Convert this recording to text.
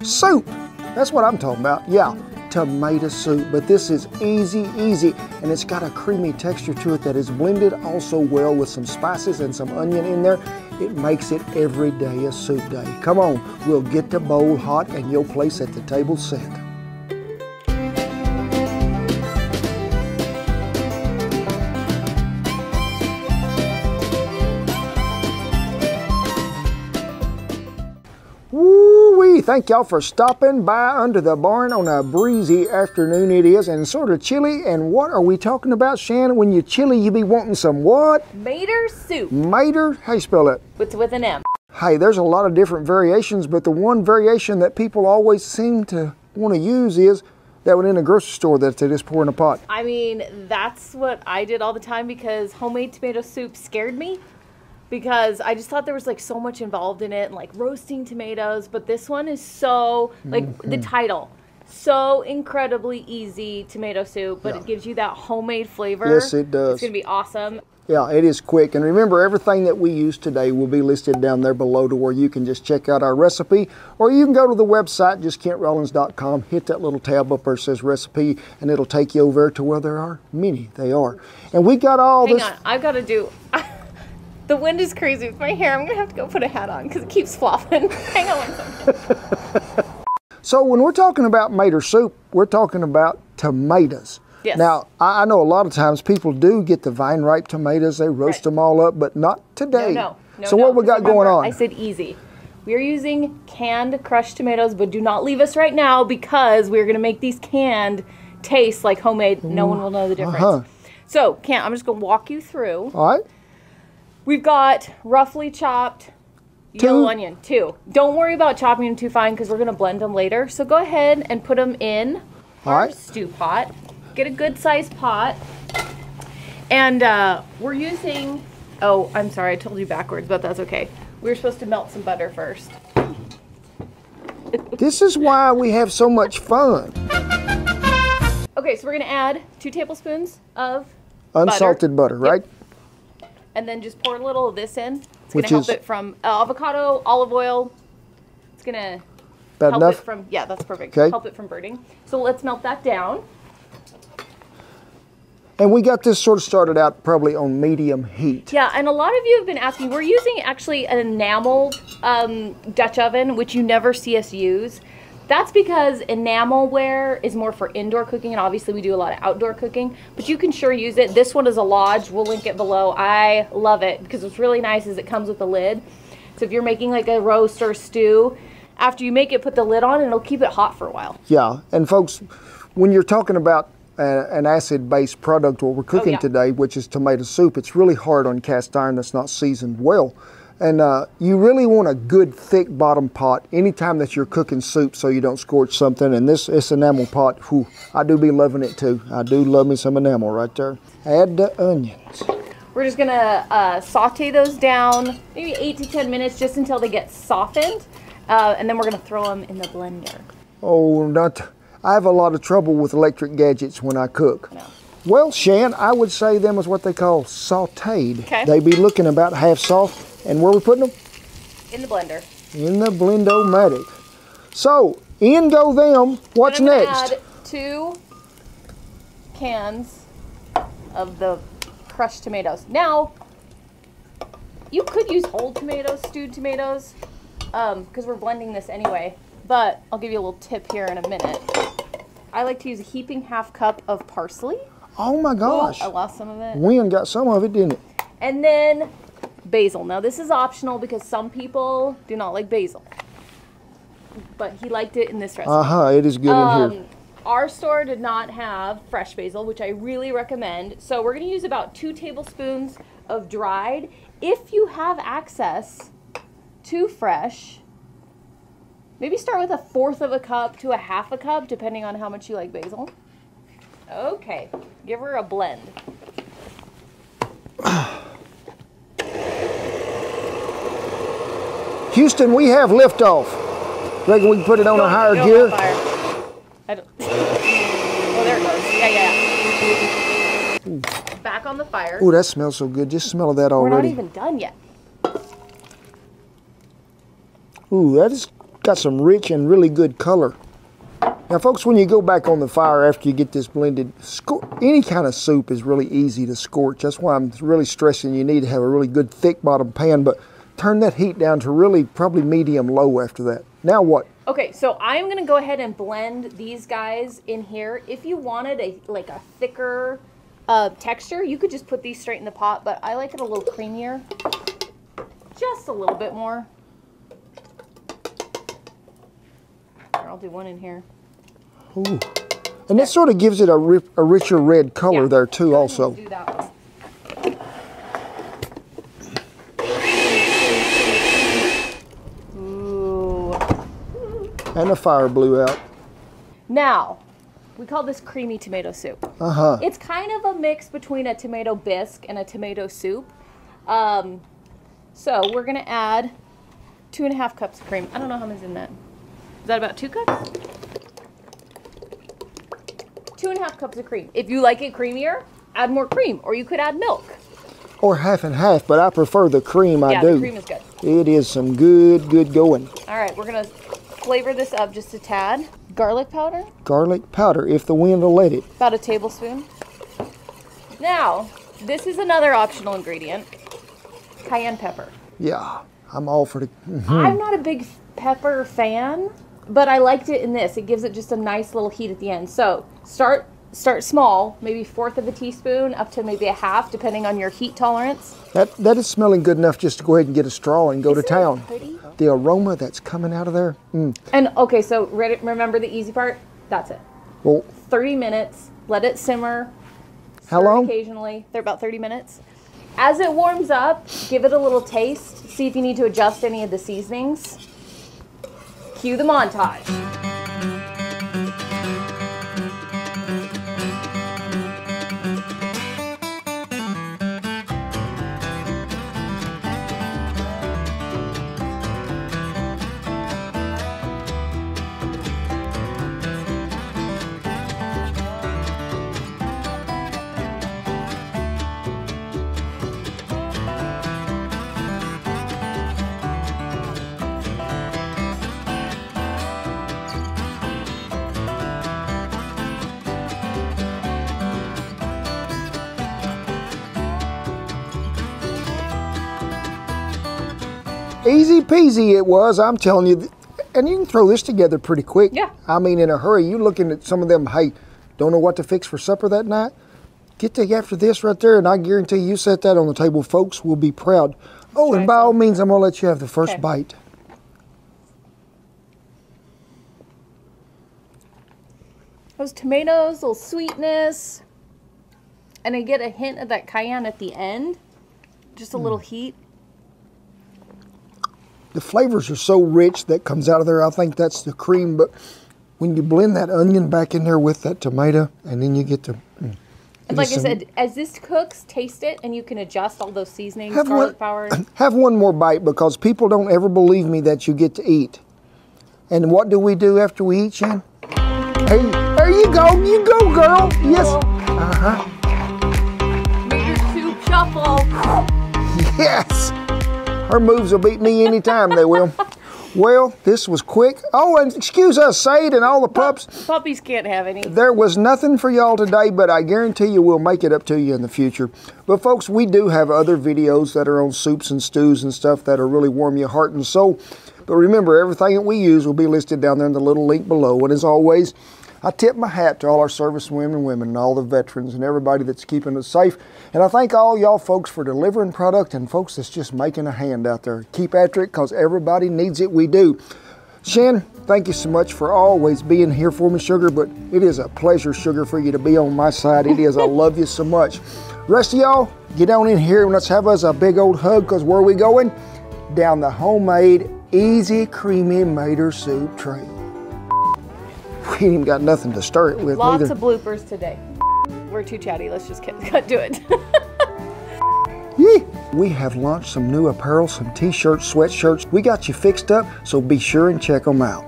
soup. That's what I'm talking about. Yeah, tomato soup. But this is easy, and it's got a creamy texture to it that is blended also well with some spices and some onion in there. It makes it every day a soup day. Come on, we'll get the bowl hot and your place at the table set. Woo-wee! Thank y'all for stopping by under the barn on a breezy afternoon it is, and sort of chilly. And what are we talking about, Shannon? When you're chilly, you be wanting some what? Mater soup. Mater? How you spell that? It's with an M. Hey, there's a lot of different variations, but the one variation that people always seem to want to use is that one in the grocery store that they just pour in a pot. I mean, that's what I did all the time because homemade tomato soup scared me. Because I just thought there was like so much involved in it and like roasting tomatoes, but this one is so, like the title, so incredibly easy tomato soup, but it gives you that homemade flavor. Yes, it does. It's going to be awesome. Yeah, it is quick. And remember, everything that we use today will be listed down there below to where you can just check out our recipe, or you can go to the website, just KentRollins.com, hit that little tab up there that says recipe, and it'll take you over to where there are many. They are. And we got all this. Hang on, I've got to do... The wind is crazy with my hair. I'm going to have to go put a hat on because it keeps flopping. Hang on one second. So when we're talking about mater soup, we're talking about tomatoes. Yes. Now, I know a lot of times people do get the vine-ripe tomatoes. They roast them all up, but not today. No, so what we got going on? I said easy. We are using canned crushed tomatoes, but do not leave us right now because we're going to make these canned taste like homemade. No one will know the difference. So, I'm just going to walk you through. All right. We've got roughly chopped yellow onion, 2. Don't worry about chopping them too fine because we're going to blend them later. So go ahead and put them in our stew pot. Get a good sized pot. And we're using, oh, I'm sorry, I told you backwards, but that's okay. We were supposed to melt some butter first. This is why we have so much fun. Okay, so we're going to add 2 tablespoons of unsalted butter, right? And then just pour a little of this in. It's going to help it from avocado, olive oil. It's going to help it from, yeah, that's perfect. Okay. Help it from burning. So let's melt that down. And we got this sort of started out probably on medium heat. Yeah, and a lot of you have been asking, we're using actually an enameled Dutch oven, which you never see us use. That's because enamelware is more for indoor cooking, and obviously we do a lot of outdoor cooking, but you can sure use it. This one is a Lodge. We'll link it below. I love it because what's really nice is it comes with a lid. So if you're making like a roast or stew, after you make it, put the lid on and it'll keep it hot for a while. Yeah, and folks, when you're talking about an acid-based product, what we're cooking today, which is tomato soup, it's really hard on cast iron that's not seasoned well. And you really want a good thick bottom pot anytime that you're cooking soup so you don't scorch something. And this enamel pot, whew, I do be loving it too. I do love me some enamel right there. Add the onions. We're just gonna saute those down maybe 8 to 10 minutes just until they get softened. And then we're gonna throw them in the blender. Oh, I have a lot of trouble with electric gadgets when I cook. No. Well, Shan, I would say them is what they call sauteed. Okay. They be looking about half soft. And where are we putting them? In the blender. In the Blend-O-Matic. So, in go them. What's next? Add 2 cans of the crushed tomatoes. Now, you could use whole tomatoes, stewed tomatoes, because we're blending this anyway. But I'll give you a little tip here in a minute. I like to use a heaping half cup of parsley. Oh my gosh. Oh, I lost some of it. Wynn got some of it, didn't it? And then basil. Now this is optional because some people do not like basil. But he liked it in this recipe. It is good in here. Our store did not have fresh basil, which I really recommend. So we're going to use about 2 tablespoons of dried. If you have access to fresh, maybe start with 1/4 of a cup to 1/2 a cup, depending on how much you like basil. Okay, give her a blend. Houston, we have liftoff. Reckon we can put it on a higher gear? I don't. Oh, there it goes. Yeah. Back on the fire. Oh, that smells so good. Just smell of that already. We're not even done yet. Ooh, that is Got some rich and really good color. Now folks, when you go back on the fire after you get this blended, any kind of soup is really easy to scorch. That's why I'm really stressing you need to have a really good thick bottom pan, but turn that heat down to really probably medium low after that. Now what? Okay, so I'm gonna go ahead and blend these guys in here. If you wanted a thicker texture, you could just put these straight in the pot, but I like it a little creamier. Just a little bit more. Here, I'll do one in here. Ooh. And that sort of gives it a richer red color there too also. Do that one. Ooh. And the fire blew out. Now, we call this creamy tomato soup. It's kind of a mix between a tomato bisque and a tomato soup. So we're gonna add 2.5 cups of cream. I don't know how much is in that. Is that about 2 cups? 2.5 cups of cream. If you like it creamier, add more cream, or you could add milk. Or half and half, but I prefer the cream. I do. Yeah, the cream is good. It is some good going. All right, we're gonna flavor this up just a tad. Garlic powder. Garlic powder, if the wind will let it. About a tablespoon. Now, this is another optional ingredient. Cayenne pepper. Yeah, I'm all for the... I'm not a big pepper fan, but I liked it in this. It gives it just a nice little heat at the end. So start small, maybe 1/4 of a teaspoon up to maybe a half, depending on your heat tolerance. That is smelling good enough just to go ahead and get a straw and go to town. Pretty? The aroma that's coming out of there. And okay, so remember the easy part? That's it. Well, 30 minutes. Let it simmer. How long? Occasionally. They're about 30 minutes. As it warms up, give it a little taste. See if you need to adjust any of the seasonings. Cue the montage. easy peasy it was, I'm telling you. And you can throw this together pretty quick. Yeah. I mean, in a hurry. You looking at some of them, hey, don't know what to fix for supper that night? Get to after this right there, and I guarantee you set that on the table. Folks will be proud. Oh, and by all means, I'm going to let you have the first bite. Those tomatoes, little sweetness, and I get a hint of that cayenne at the end. Just a little heat. The flavors are so rich that comes out of there. I think that's the cream, but when you blend that onion back in there with that tomato, and then you get to... And like I said, as this cooks, taste it, and you can adjust all those seasonings, garlic powder. Have one more bite, because people don't ever believe me that you get to eat. And what do we do after we eat, Shan? Hey, there you go. You go, girl. Yes. Made your soup shuffle. Yes. Her moves will beat me anytime, they will. Well, this was quick. Oh, and excuse us, Sade, and all the pups. Puppies can't have any. There was nothing for y'all today, but I guarantee you we'll make it up to you in the future. But folks, we do have other videos that are on soups and stews and stuff that'll really warm your heart and soul. But remember, everything that we use will be listed down there in the little link below. And as always, I tip my hat to all our servicemen and women and all the veterans and everybody that's keeping us safe. And I thank all y'all folks for delivering product and folks that's just making a hand out there. Keep after it, because everybody needs it. We do. Shan, thank you so much for always being here for me, sugar. But it is a pleasure, sugar, for you to be on my side. It is. I love you so much. Rest of y'all, get on in here and let's have us a big old hug, because where are we going? Down the homemade, easy, creamy Mater soup trail. We ain't even got nothing to stir it with. Lots of bloopers today. We're too chatty. Let's just cut to it. Yeah. We have launched some new apparel, some t-shirts, sweatshirts. We got you fixed up, so be sure and check them out.